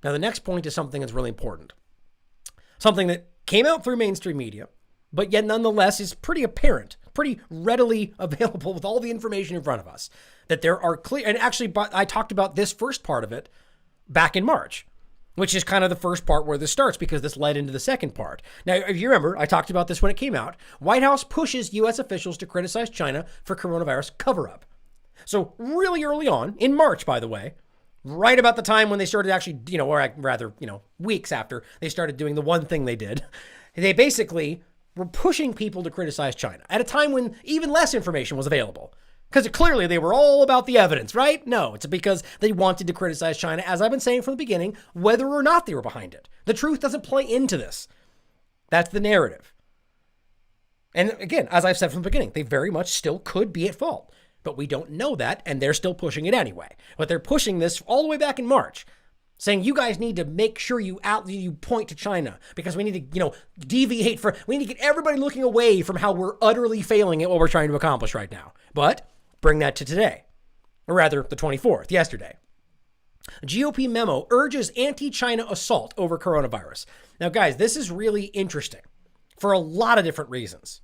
Now, the next point is something that's really important. Something that came out through mainstream media, but yet nonetheless is pretty apparent, pretty readily available with all the information in front of us, that there are clear, and actually I talked about this first part of it back in March, which is kind of the first part where this starts because this led into the second part. Now, if you remember, I talked about this when it came out. White House pushes U.S. officials to criticize China for coronavirus cover-up. So really early on, in March, by the way, right about the time when they started actually, or rather, weeks after they started doing the one thing they did, they basically were pushing people to criticize China at a time when even less information was available. Because clearly they were all about the evidence, right? No, it's because they wanted to criticize China, as I've been saying from the beginning, whether or not they were behind it. The truth doesn't play into this. That's the narrative. And again, as I've said from the beginning, they very much still could be at fault. But we don't know that, and they're still pushing it anyway. But they're pushing this all the way back in March, saying you guys need to make sure you point to China because we need to, deviate we need to get everybody looking away from how we're utterly failing at what we're trying to accomplish right now. But bring that to today, or rather the 24th, yesterday. GOP memo urges anti-China assault over coronavirus. Now, guys, this is really interesting for a lot of different reasons.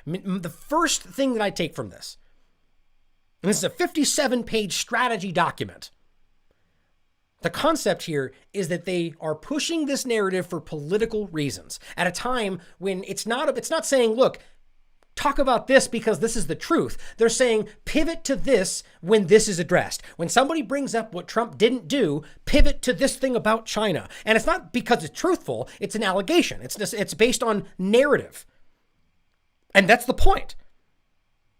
The first thing that I take from this, and this is a 57-page strategy document. The concept here is that they are pushing this narrative for political reasons at a time when it's not saying, look, talk about this because this is the truth. They're saying pivot to this when this is addressed. When somebody brings up what Trump didn't do, pivot to this thing about China. And it's not because it's truthful. It's an allegation. It's based on narrative. And that's the point.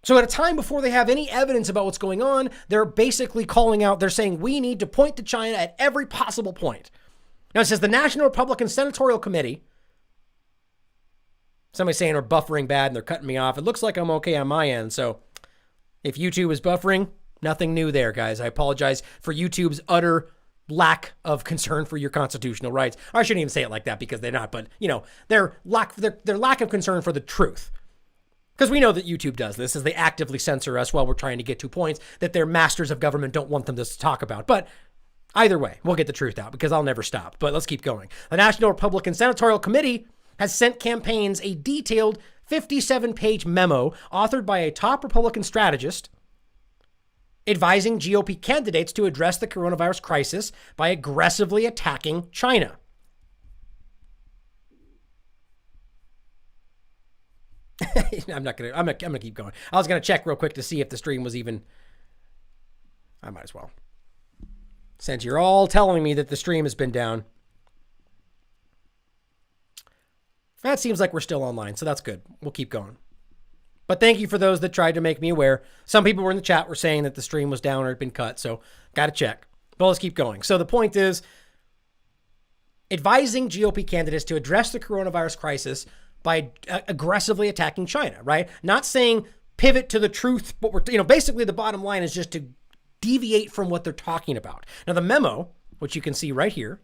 So at a time before they have any evidence about what's going on, they're basically calling out, they're saying we need to point to China at every possible point. Now it says the National Republican Senatorial Committee. Somebody's saying we're buffering bad and they're cutting me off. It looks like I'm okay on my end. So if YouTube is buffering, nothing new there, guys. I apologize for YouTube's utter lack of concern for your constitutional rights. Or I shouldn't even say it like that because they're not, but their lack of concern for the truth. Because we know that YouTube does this as they actively censor us while we're trying to get to points that their masters of government don't want them to talk about. But either way, we'll get the truth out because I'll never stop. But let's keep going. The National Republican Senatorial Committee has sent campaigns a detailed 57-page memo authored by a top Republican strategist advising GOP candidates to address the coronavirus crisis by aggressively attacking China. I'm gonna keep going. I was gonna check real quick to see if the stream was even. I might as well. Since you're all telling me that the stream has been down. That seems like we're still online, so that's good. We'll keep going. But thank you for those that tried to make me aware. Some people were in the chat were saying that the stream was down or had been cut, so got to check. But let's keep going. So the point is, advising GOP candidates to address the coronavirus crisis by aggressively attacking China, right? Not saying pivot to the truth, but basically the bottom line is just to deviate from what they're talking about. Now the memo, which you can see right here,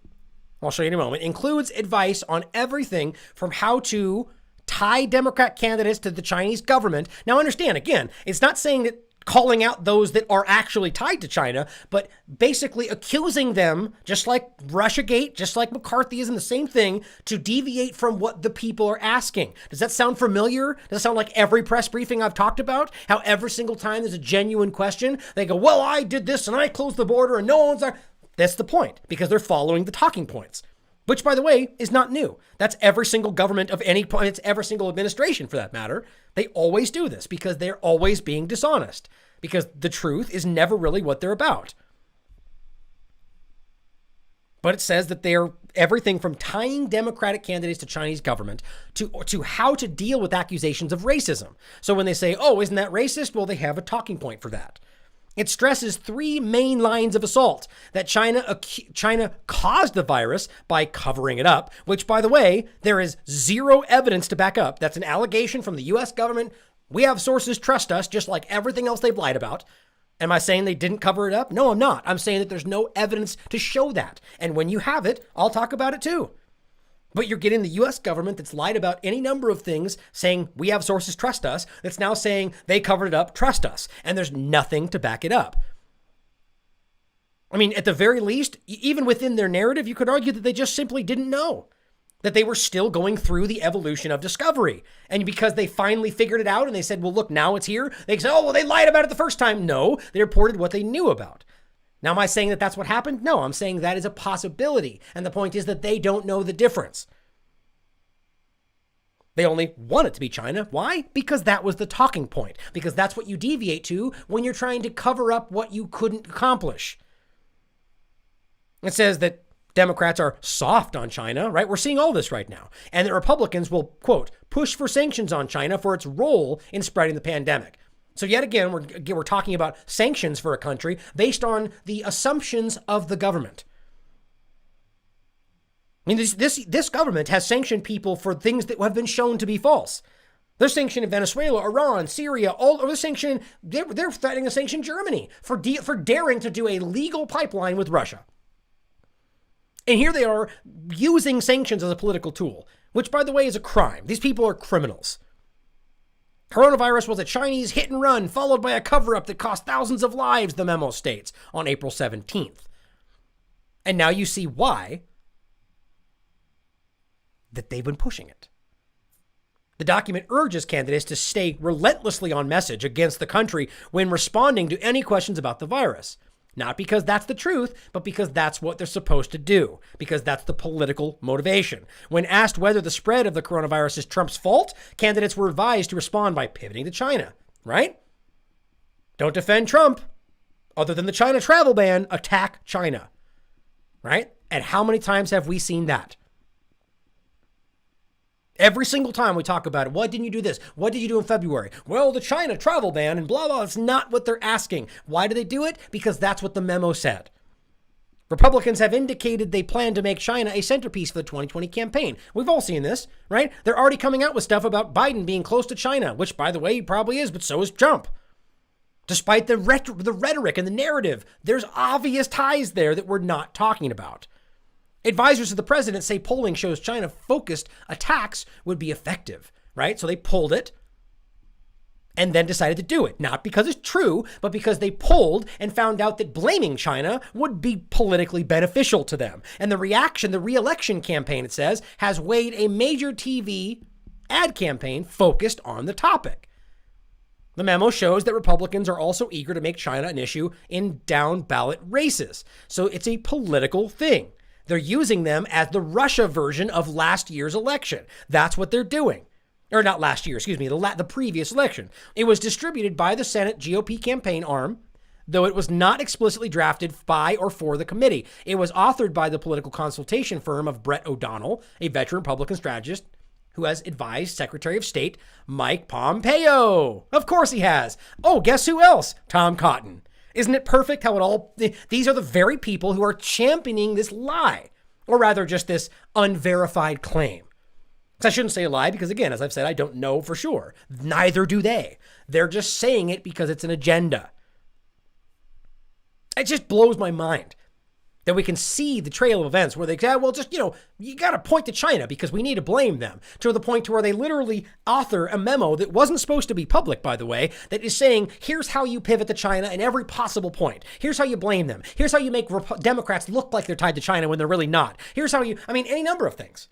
I'll show you in a moment, includes advice on everything from how to tie Democrat candidates to the Chinese government. Now understand, again, it's not saying that calling out those that are actually tied to China, but basically accusing them, just like Russiagate, just like McCarthyism, the same thing, to deviate from what the people are asking. Does that sound familiar? Does it sound like every press briefing I've talked about? How every single time there's a genuine question, they go, well, I did this and I closed the border and no one's there. That's the point, because they're following the talking points. Which, by the way, is not new. That's every single government of any point. It's every single administration, for that matter. They always do this because they're always being dishonest. Because the truth is never really what they're about. But it says that they're everything from tying Democratic candidates to Chinese government to how to deal with accusations of racism. So when they say, oh, isn't that racist? Well, they have a talking point for that. It stresses three main lines of assault: that China caused the virus by covering it up, which, by the way, there is zero evidence to back up. That's an allegation from the U.S. government. We have sources, trust us, just like everything else they've lied about. Am I saying they didn't cover it up? No, I'm not. I'm saying that there's no evidence to show that. And when you have it, I'll talk about it too. But you're getting the U.S. government that's lied about any number of things, saying we have sources, trust us, that's now saying they covered it up, trust us. And there's nothing to back it up. I mean, at the very least, even within their narrative, you could argue that they just simply didn't know, that they were still going through the evolution of discovery. And because they finally figured it out and they said, well, look, now it's here, they say, oh, well, they lied about it the first time. No, they reported what they knew about. Now, am I saying that that's what happened? No, I'm saying that is a possibility. And the point is that they don't know the difference. They only want it to be China. Why? Because that was the talking point. Because that's what you deviate to when you're trying to cover up what you couldn't accomplish. It says that Democrats are soft on China, right? We're seeing all this right now. And that Republicans will, quote, push for sanctions on China for its role in spreading the pandemic. So yet again, we're talking about sanctions for a country based on the assumptions of the government. I mean, this government has sanctioned people for things that have been shown to be false. They're sanctioning Venezuela, Iran, Syria, they're threatening to sanction Germany for daring to do a legal pipeline with Russia. And here they are using sanctions as a political tool, which, by the way, is a crime. These people are criminals. Coronavirus was a Chinese hit and run, followed by a cover-up that cost thousands of lives, the memo states, on April 17th. And now you see why that they've been pushing it. The document urges candidates to stay relentlessly on message against the country when responding to any questions about the virus. Not because that's the truth, but because that's what they're supposed to do, because that's the political motivation. When asked whether the spread of the coronavirus is Trump's fault, candidates were advised to respond by pivoting to China, right? Don't defend Trump. Other than the China travel ban, attack China, right? And how many times have we seen that? Every single time we talk about it, why didn't you do this? What did you do in February? Well, the China travel ban and blah, blah. That's not what they're asking. Why do they do it? Because that's what the memo said. Republicans have indicated they plan to make China a centerpiece for the 2020 campaign. We've all seen this, right? They're already coming out with stuff about Biden being close to China, which, by the way, he probably is, but so is Trump. Despite the rhetoric and the narrative, there's obvious ties there that we're not talking about. Advisors of the president say polling shows China-focused attacks would be effective, right? So they pulled it and then decided to do it. Not because it's true, but because they polled and found out that blaming China would be politically beneficial to them. And the reaction, the re-election campaign, it says, has weighed a major TV ad campaign focused on the topic. The memo shows that Republicans are also eager to make China an issue in down-ballot races. So it's a political thing. They're using them as the Russia version of last year's election. That's what they're doing. Or not last year, excuse me, the previous election. It was distributed by the Senate GOP campaign arm, though it was not explicitly drafted by or for the committee. It was authored by the political consultation firm of Brett O'Donnell, a veteran Republican strategist who has advised Secretary of State Mike Pompeo. Of course he has. Oh, guess who else? Tom Cotton. Isn't it perfect how these are the very people who are championing this lie, or rather just this unverified claim. I shouldn't say a lie because, again, as I've said, I don't know for sure. Neither do they. They're just saying it because it's an agenda. It just blows my mind that we can see the trail of events where they say, well, just, you got to point to China because we need to blame them, to the point to where they literally author a memo that wasn't supposed to be public, by the way, that is saying, here's how you pivot to China in every possible point. Here's how you blame them. Here's how you make Democrats look like they're tied to China when they're really not. Here's how any number of things.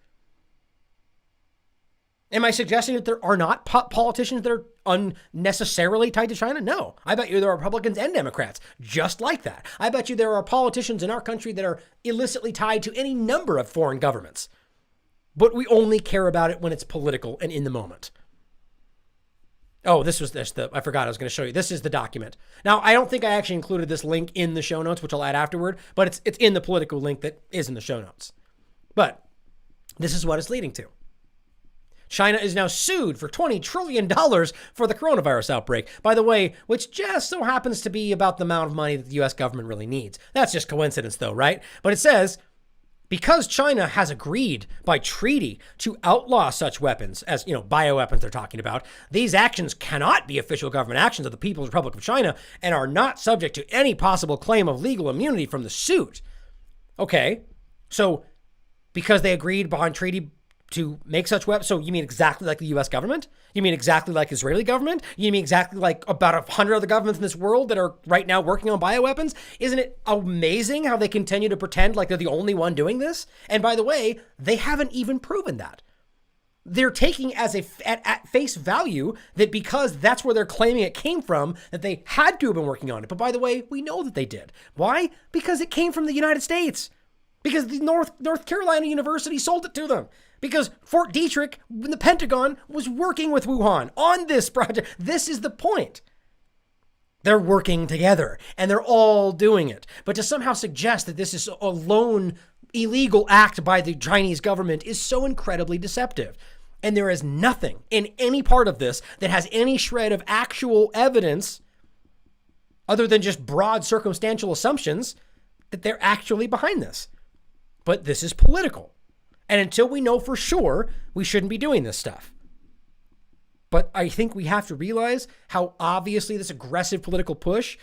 Am I suggesting that there are not politicians that are unnecessarily tied to China? No. I bet you there are Republicans and Democrats just like that. I bet you there are politicians in our country that are illicitly tied to any number of foreign governments. But we only care about it when it's political and in the moment. Oh, I forgot I was going to show you. This is the document. Now, I don't think I actually included this link in the show notes, which I'll add afterward, but it's in the political link that is in the show notes. But this is what it's leading to. China is now sued for $20 trillion for the coronavirus outbreak, by the way, which just so happens to be about the amount of money that the U.S. government really needs. That's just coincidence, though, right? But it says, because China has agreed by treaty to outlaw such weapons, as, bioweapons they're talking about, these actions cannot be official government actions of the People's Republic of China and are not subject to any possible claim of legal immunity from the suit. Okay, so because they agreed behind treaty make such weapons. So you mean exactly like the US government? You mean exactly like Israeli government? You mean exactly like about 100 other governments in this world that are right now working on bioweapons? Isn't it amazing how they continue to pretend like they're the only one doing this? And by the way, they haven't even proven that. They're taking as at face value that because that's where they're claiming it came from, that they had to have been working on it. But by the way, we know that they did. Why? Because it came from the United States. Because the North Carolina University sold it to them. Because Fort Detrick, the Pentagon, was working with Wuhan on this project. This is the point. They're working together, and they're all doing it. But to somehow suggest that this is a lone illegal act by the Chinese government is so incredibly deceptive. And there is nothing in any part of this that has any shred of actual evidence other than just broad circumstantial assumptions that they're actually behind this. But this is political. And until we know for sure, we shouldn't be doing this stuff. But I think we have to realize how obviously this aggressive political push,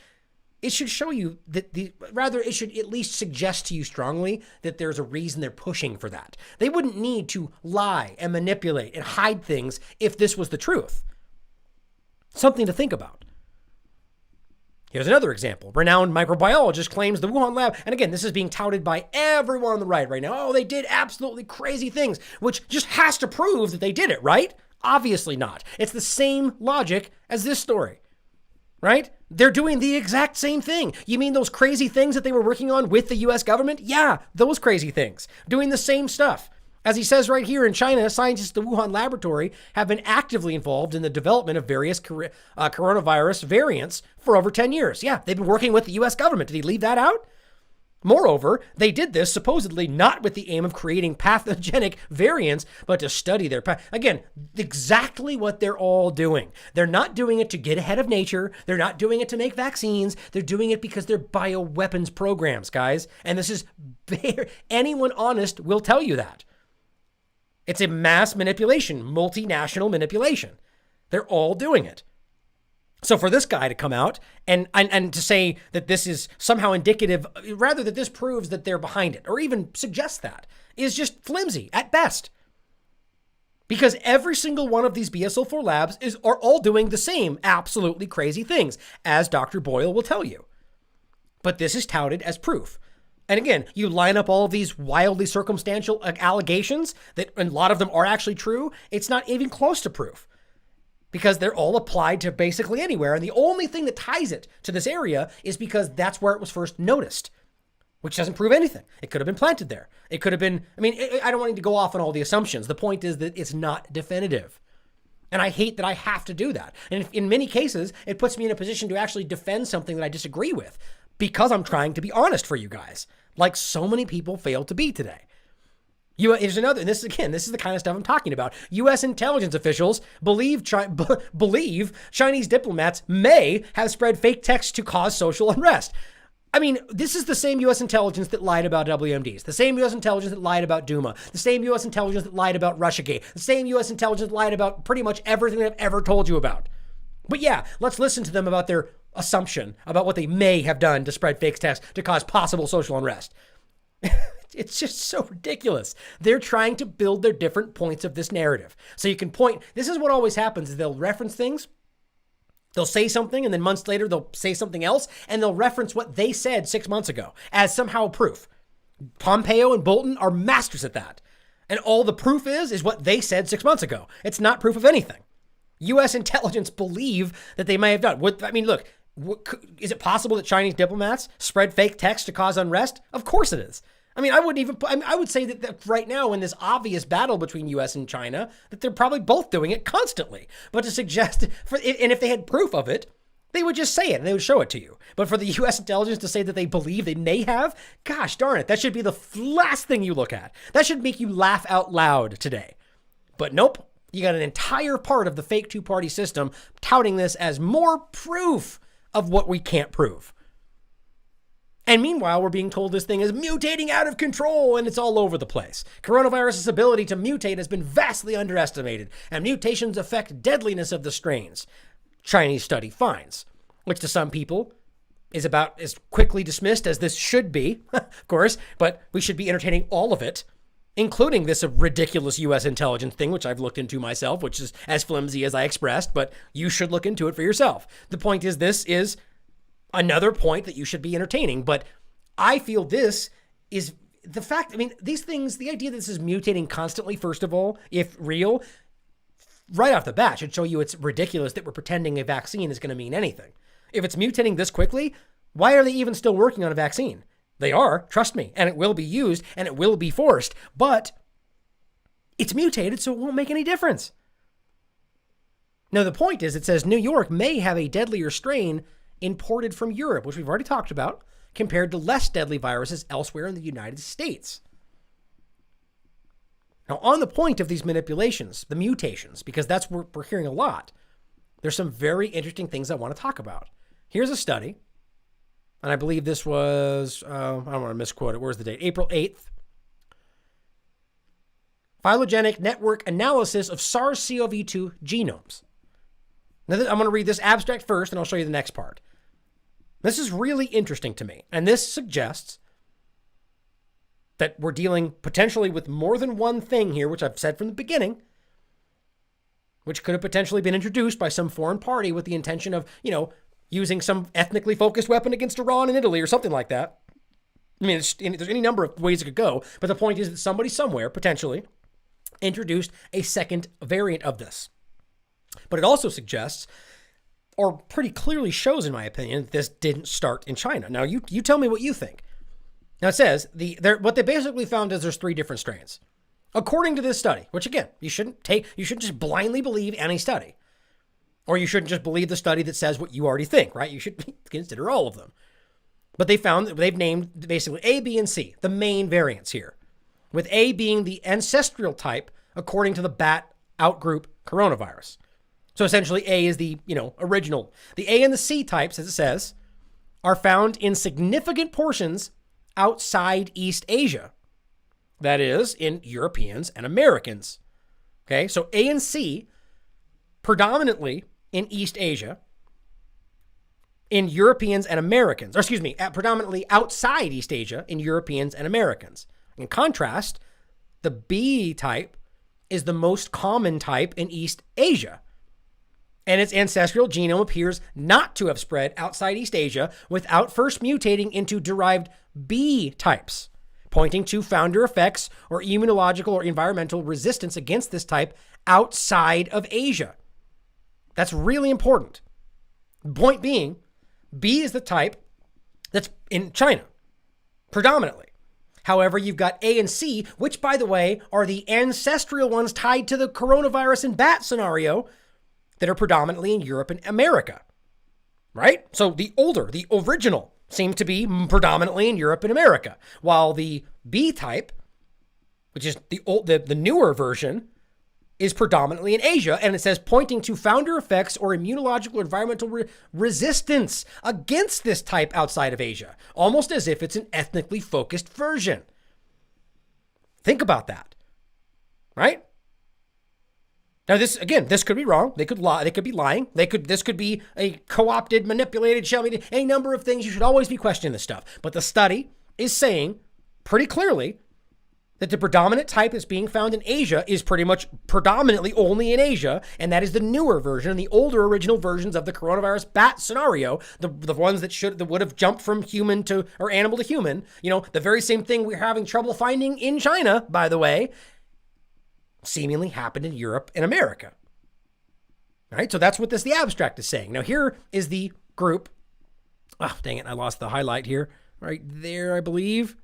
it should show you that it should at least suggest to you strongly that there's a reason they're pushing for that. They wouldn't need to lie and manipulate and hide things if this was the truth. Something to think about. Here's another example. Renowned microbiologist claims the Wuhan lab, and again, this is being touted by everyone on the right now. Oh, they did absolutely crazy things, which just has to prove that they did it, right? Obviously not. It's the same logic as this story, right? They're doing the exact same thing. You mean those crazy things that they were working on with the US government? Yeah, those crazy things. Doing the same stuff. As he says right here, in China, scientists at the Wuhan laboratory have been actively involved in the development of various coronavirus variants for over 10 years. Yeah, they've been working with the US government. Did he leave that out? Moreover, they did this supposedly not with the aim of creating pathogenic variants, but to study their again, exactly what they're all doing. They're not doing it to get ahead of nature. They're not doing it to make vaccines. They're doing it because they're bioweapons programs, guys. And this is anyone honest will tell you that. It's a mass manipulation, multinational manipulation. They're all doing it. So for this guy to come out and to say that this is somehow indicative, rather that this proves that they're behind it, or even suggests that, is just flimsy at best. Because every single one of these BSL-4 labs are all doing the same absolutely crazy things, as Dr. Boyle will tell you. But this is touted as proof. And again, you line up all of these wildly circumstantial allegations that a lot of them are actually true. It's not even close to proof because they're all applied to basically anywhere. And the only thing that ties it to this area is because that's where it was first noticed, which doesn't prove anything. It could have been planted there. It could have been, I don't want to go off on all the assumptions. The point is that it's not definitive. And I hate that I have to do that. And in many cases, it puts me in a position to actually defend something that I disagree with because I'm trying to be honest for you guys, like so many people fail to be today. There's another, and this is the kind of stuff I'm talking about. U.S. intelligence officials believe Chinese diplomats may have spread fake texts to cause social unrest. I mean, this is the same U.S. intelligence that lied about WMDs, the same U.S. intelligence that lied about Duma, the same U.S. intelligence that lied about Russiagate, the same U.S. intelligence that lied about pretty much everything I've ever told you about. But yeah, let's listen to them about their assumption about what they may have done to spread fake texts to cause possible social unrest. It's just so ridiculous. They're trying to build their different points of this narrative. So you can point, this is what always happens, is they'll reference things, they'll say something, and then months later they'll say something else, and they'll reference what they said 6 months ago as somehow proof. Pompeo and Bolton are masters at that. And all the proof is what they said 6 months ago. It's not proof of anything. U.S. intelligence believe that they may have done. Look, is it possible that Chinese diplomats spread fake texts to cause unrest? Of course it is. I would say that right now in this obvious battle between U.S. and China, that they're probably both doing it constantly. But to suggest, and if they had proof of it, they would just say it and they would show it to you. But for the U.S. intelligence to say that they believe they may have, gosh darn it, that should be the last thing you look at. That should make you laugh out loud today. But nope, you got an entire part of the fake two-party system touting this as more proof of what we can't prove. And meanwhile, we're being told this thing is mutating out of control and it's all over the place. Coronavirus's ability to mutate has been vastly underestimated, and mutations affect deadliness of the strains. Chinese study finds, which to some people is about as quickly dismissed as this should be, of course, but we should be entertaining all of it including this ridiculous U.S. intelligence thing, which I've looked into myself, which is as flimsy as I expressed, but you should look into it for yourself. The point is, this is another point that you should be entertaining, but I feel this is the fact. I mean, these things, the idea that this is mutating constantly, first of all, if real, right off the bat should show you it's ridiculous that we're pretending a vaccine is going to mean anything. If it's mutating this quickly, why are they even still working on a vaccine? They are, trust me, and it will be used and it will be forced, but it's mutated, so it won't make any difference. Now, the point is, it says New York may have a deadlier strain imported from Europe, which we've already talked about, compared to less deadly viruses elsewhere in the United States. Now, on the point of these manipulations, the mutations, because that's what we're hearing a lot, there's some very interesting things I want to talk about. Here's a study, and I believe this was, I don't want to misquote it. Where's the date? April 8th. Phylogenetic network analysis of SARS-CoV-2 genomes. Now, I'm going to read this abstract first, and I'll show you the next part. This is really interesting to me, and this suggests that we're dealing potentially with more than one thing here, which I've said from the beginning, which could have potentially been introduced by some foreign party with the intention of, using some ethnically focused weapon against Iran and Italy or something like that. I mean, there's any number of ways it could go, but the point is that somebody somewhere potentially introduced a second variant of this. But it also suggests, or pretty clearly shows, in my opinion, that this didn't start in China. Now, you tell me what you think. Now, it says, what they basically found is there's 3 different strains. According to this study, which again, you shouldn't just blindly believe any study. Or you shouldn't just believe the study that says what you already think, right? You should consider all of them. But they found that they've named basically A, B, and C, the main variants here. With A being the ancestral type, according to the bat outgroup coronavirus. So essentially A is the, original. The A and the C types, as it says, are found in significant portions outside East Asia. That is, in Europeans and Americans. Okay, so A and C, predominantly in East Asia, in Europeans and Americans, predominantly outside East Asia in Europeans and Americans. In contrast, the B type is the most common type in East Asia, and its ancestral genome appears not to have spread outside East Asia without first mutating into derived B types, pointing to founder effects or immunological or environmental resistance against this type outside of Asia. That's really important. Point being, B is the type that's in China, predominantly. However, you've got A and C, which, by the way, are the ancestral ones tied to the coronavirus and bat scenario that are predominantly in Europe and America, right? So the original, seem to be predominantly in Europe and America, while the B type, which is the newer version, is predominantly in Asia, and it says pointing to founder effects or immunological or environmental resistance against this type outside of Asia, almost as if it's an ethnically focused version. Think about that, right? Now, this could be wrong. They could lie. They could be lying. This could be a co-opted, manipulated, any number of things. You should always be questioning this stuff. But the study is saying pretty clearly that the predominant type that's being found in Asia is pretty much predominantly only in Asia, and that is the newer version, the older original versions of the coronavirus bat scenario, the ones that would have jumped from human to, or animal to human, the very same thing we're having trouble finding in China, by the way, seemingly happened in Europe and America. All right, so that's what the abstract is saying. Now, here is the group. Oh, dang it, I lost the highlight here. Right there, I believe.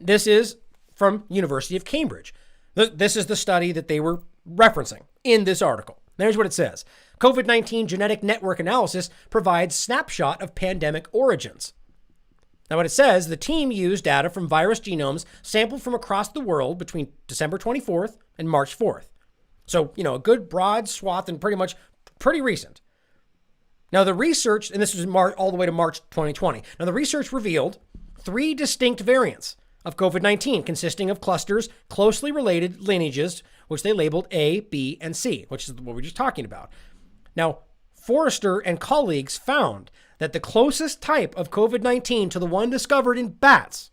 This is from University of Cambridge. This is the study that they were referencing in this article. There's what it says. COVID-19 genetic network analysis provides snapshot of pandemic origins. Now, what it says, the team used data from virus genomes sampled from across the world between December 24th and March 4th. So, a good broad swath and pretty recent. Now, the research, and this was all the way to March 2020. Now, the research revealed 3 distinct variants of COVID-19 consisting of clusters closely related lineages, which they labeled A, B, and C, which is what we were just talking about. Now, Forrester and colleagues found that the closest type of COVID-19 to the one discovered in bats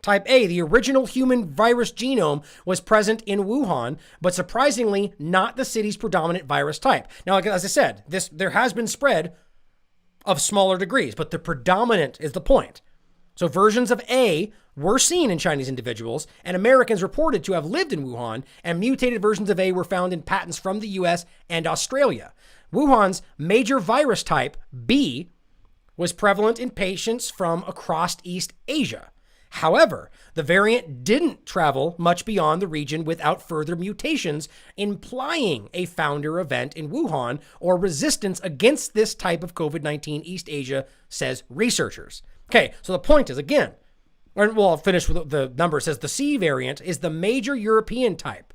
Type A, the original human virus genome, was present in Wuhan, but surprisingly not the city's predominant virus type. Now, as I said, there has been spread of smaller degrees, but the predominant is the point. So versions of A were seen in Chinese individuals, and Americans reported to have lived in Wuhan, and mutated versions of A were found in patents from the US and Australia. Wuhan's major virus type, B, was prevalent in patients from across East Asia. However, the variant didn't travel much beyond the region without further mutations, implying a founder event in Wuhan or resistance against this type of COVID-19 East Asia, says researchers. Okay, so the point is, again, I'll finish with the number. It says the C variant is the major European type,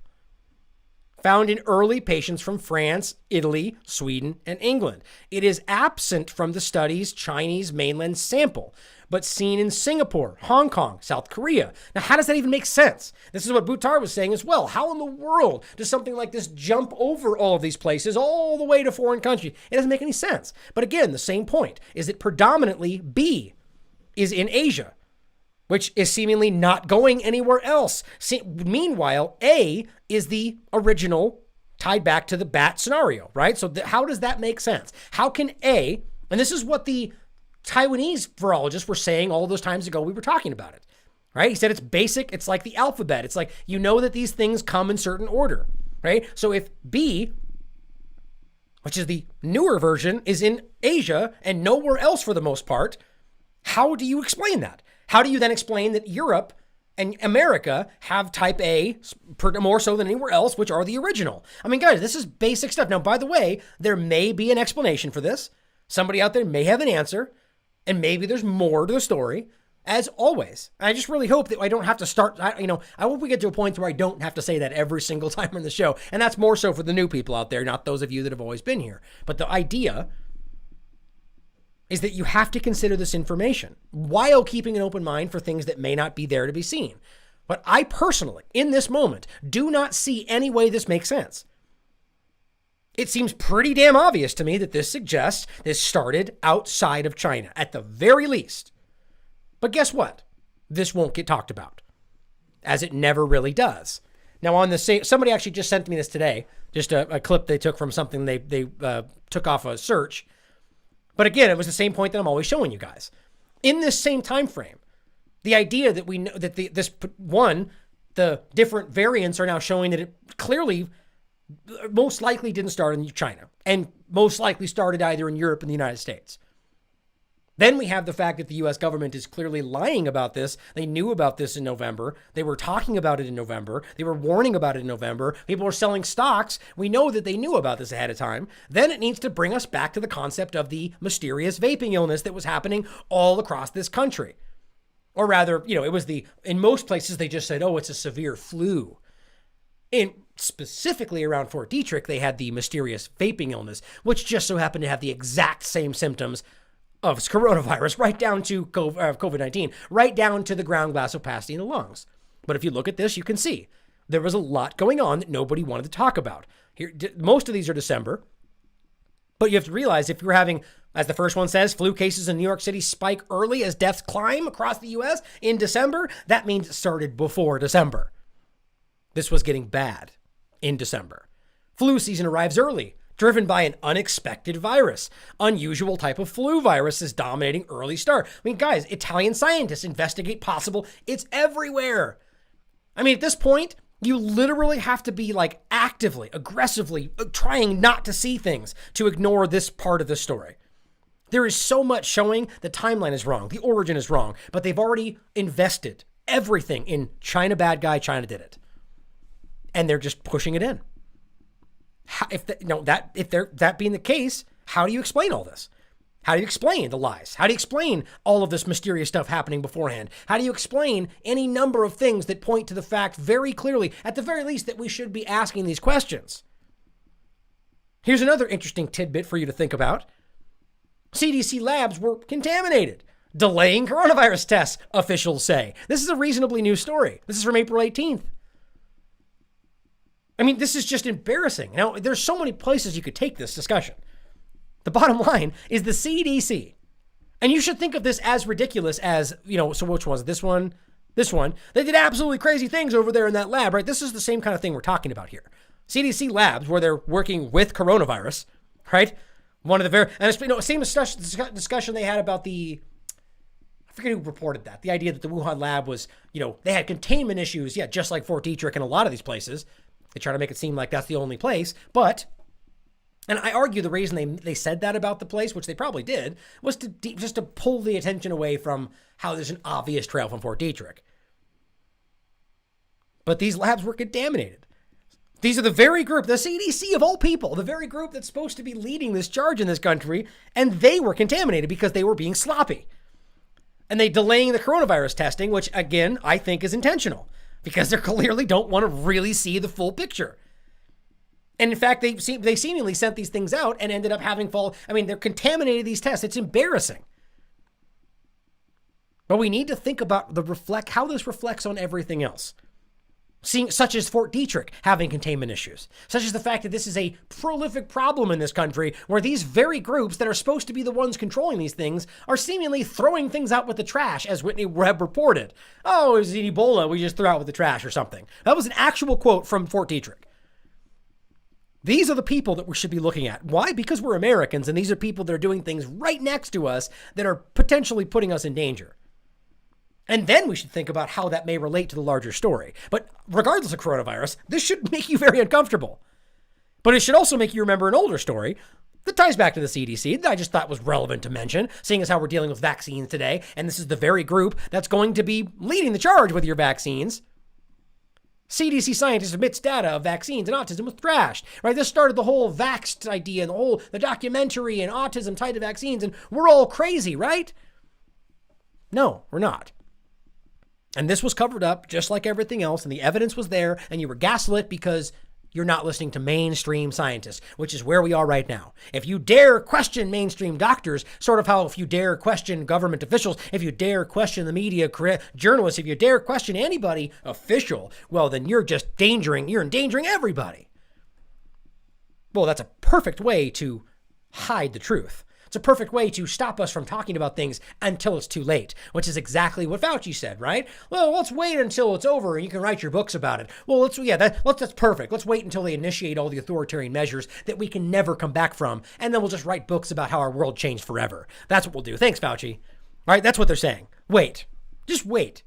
found in early patients from France, Italy, Sweden, and England. It is absent from the study's Chinese mainland sample, but seen in Singapore, Hong Kong, South Korea. Now, how does that even make sense? This is what Buttar was saying as well. How in the world does something like this jump over all of these places all the way to foreign countries? It doesn't make any sense. But again, the same point is that predominantly B is in Asia, which is seemingly not going anywhere else. Meanwhile, A is the original tied back to the bat scenario, right? So how does that make sense? How can A, and this is what the Taiwanese virologists were saying all those times ago we were talking about it, right? He said it's basic, it's like the alphabet. It's like, you know that these things come in certain order, right? So if B, which is the newer version, is in Asia and nowhere else for the most part, how do you explain that? How do you then explain that Europe and America have type A more so than anywhere else, which are the original? I mean, guys, this is basic stuff. Now, by the way, there may be an explanation for this. Somebody out there may have an answer, and maybe there's more to the story. As always, I just really hope that I don't have to start, I hope we get to a point where I don't have to say that every single time on the show. And that's more so for the new people out there, not those of you that have always been here. But the idea is that you have to consider this information while keeping an open mind for things that may not be there to be seen. But I personally, in this moment, do not see any way this makes sense. It seems pretty damn obvious to me that this suggests this started outside of China, at the very least. But guess what? This won't get talked about, as it never really does. Now, on the same, somebody actually just sent me this today, just a clip they took from something they took off a search. But again, it was the same point that I'm always showing you guys. In this same time frame, the idea that we know that the different variants are now showing that it clearly most likely didn't start in China and most likely started either in Europe and the United States. Then we have the fact that the US government is clearly lying about this. They knew about this in November. They were talking about it in November. They were warning about it in November. People were selling stocks. We know that they knew about this ahead of time. Then it needs to bring us back to the concept of the mysterious vaping illness that was happening all across this country. Or rather, it was in most places they just said, oh, it's a severe flu. And specifically around Fort Detrick, they had the mysterious vaping illness, which just so happened to have the exact same symptoms of coronavirus, right down to COVID-19, right down to the ground glass opacity in the lungs. But if you look at this, you can see there was a lot going on that nobody wanted to talk about. Here, most of these are December, but you have to realize if you're having, as the first one says, flu cases in New York City spike early as deaths climb across the U.S. in December, that means it started before December. This was getting bad in December. Flu season arrives early, driven by an unexpected virus. Unusual type of flu virus is dominating early start. I mean, guys, Italian scientists investigate possible. It's everywhere. I mean, at this point, you literally have to be actively, aggressively trying not to see things to ignore this part of the story. There is so much showing the timeline is wrong. The origin is wrong, but they've already invested everything in China bad guy, China did it. And they're just pushing it in. That being the case, how do you explain all this? How do you explain the lies? How do you explain all of this mysterious stuff happening beforehand? How do you explain any number of things that point to the fact very clearly, at the very least, that we should be asking these questions? Here's another interesting tidbit for you to think about. CDC labs were contaminated, delaying coronavirus tests, officials say. This is a reasonably new story. This is from April 18th. I mean, this is just embarrassing. Now, there's so many places you could take this discussion. The bottom line is the CDC. And you should think of this as ridiculous as, so which one was it? This one? This one, they did absolutely crazy things over there in that lab, right? This is the same kind of thing we're talking about here. CDC labs where they're working with coronavirus, right? One of the very, and it's, same discussion they had about I forget who reported that. The idea that the Wuhan lab was, they had containment issues, just like Fort Detrick and a lot of these places. They try to make it seem like that's the only place, but, and I argue the reason they said that about the place, which they probably did, was just to pull the attention away from how there's an obvious trail from Fort Detrick. But these labs were contaminated. These are the very group, the CDC of all people, the very group that's supposed to be leading this charge in this country, and they were contaminated because they were being sloppy. And they delaying the coronavirus testing, which again, I think is intentional because they clearly don't want to really see the full picture. And in fact, they seemingly sent these things out and ended up having they're contaminated these tests. It's embarrassing. But we need to think about how this reflects on everything else. Such as Fort Detrick having containment issues, such as the fact that this is a prolific problem in this country where these very groups that are supposed to be the ones controlling these things are seemingly throwing things out with the trash, as Whitney Webb reported. Oh, it was Ebola we just threw out with the trash or something. That was an actual quote from Fort Detrick. These are the people that we should be looking at. Why? Because we're Americans, and these are people that are doing things right next to us that are potentially putting us in danger. And then we should think about how that may relate to the larger story. But regardless of coronavirus, this should make you very uncomfortable. But it should also make you remember an older story that ties back to the CDC that I just thought was relevant to mention, seeing as how we're dealing with vaccines today. And this is the very group that's going to be leading the charge with your vaccines. CDC scientists admits data of vaccines and autism was trashed, right? This started the whole vaxxed idea and the documentary and autism tied to vaccines, and we're all crazy, right? No, we're not. And this was covered up just like everything else, and the evidence was there, and you were gaslit because you're not listening to mainstream scientists, which is where we are right now. If you dare question mainstream doctors, sort of how if you dare question government officials, if you dare question the media, journalists, if you dare question anybody official, well, then you're endangering everybody. Well, that's a perfect way to hide the truth. It's a perfect way to stop us from talking about things until it's too late, which is exactly what Fauci said, right? Well, let's wait until it's over and you can write your books about it. Well, that's perfect. Let's wait until they initiate all the authoritarian measures that we can never come back from, and then we'll just write books about how our world changed forever. That's what we'll do. Thanks, Fauci. All right, that's what they're saying. Wait. Just wait.